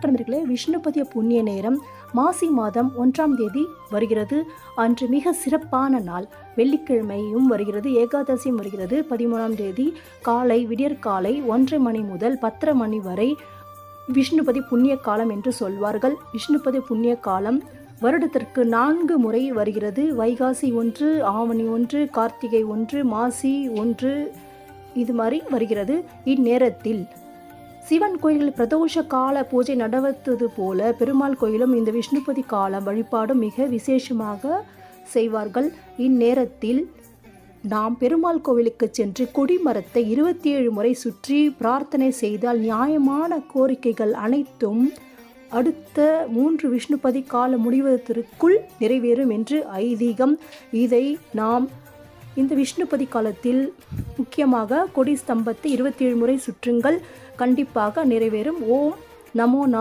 வணக்கம் நண்பர்களே, விஷ்ணுபதிய புண்ணிய நேரம் மாசி மாதம் 1ஆம் தேதி வருகிறது. அன்று மிக சிறப்பான நாள். வெள்ளிக்கிழமையும் வருகிறது, ஏகாதசியும் வருகிறது. 13ஆம் தேதி காலை விடியற்காலை 1:30 மணி முதல் 10:30 மணி வரை விஷ்ணுபதி புண்ணிய காலம் என்று சொல்வார்கள். விஷ்ணுபதி புண்ணிய காலம் வருடத்திற்கு 4 முறை வருகிறது. வைகாசி 1, ஆவணி 1, கார்த்திகை 1, மாசி 1 இது மாதிரி வருகிறது. இந்நேரத்தில் சிவன் கோயிலில் பிரதோஷ கால பூஜை நடத்துவது போல பெருமாள் கோயிலும் இந்த விஷ்ணுபதி கால வழிபாடும் மிக விசேஷமாக செய்வார்கள். இந்நேரத்தில் நாம் பெருமாள் கோவிலுக்கு சென்று கொடிமரத்தை 27 முறை சுற்றி பிரார்த்தனை செய்தால் நியாயமான கோரிக்கைகள் அனைத்தும் அடுத்த 3 விஷ்ணுபதி கால முடிவதற்குள் நிறைவேறும் என்று ஐதீகம். இதை நாம் இந்த விஷ்ணுபதி காலத்தில் முக்கியமாக கொடி ஸ்தம்பத்தை 27 முறை சுற்றுங்கள், கண்டிப்பாக நிறைவேறும். ஓம் நமோ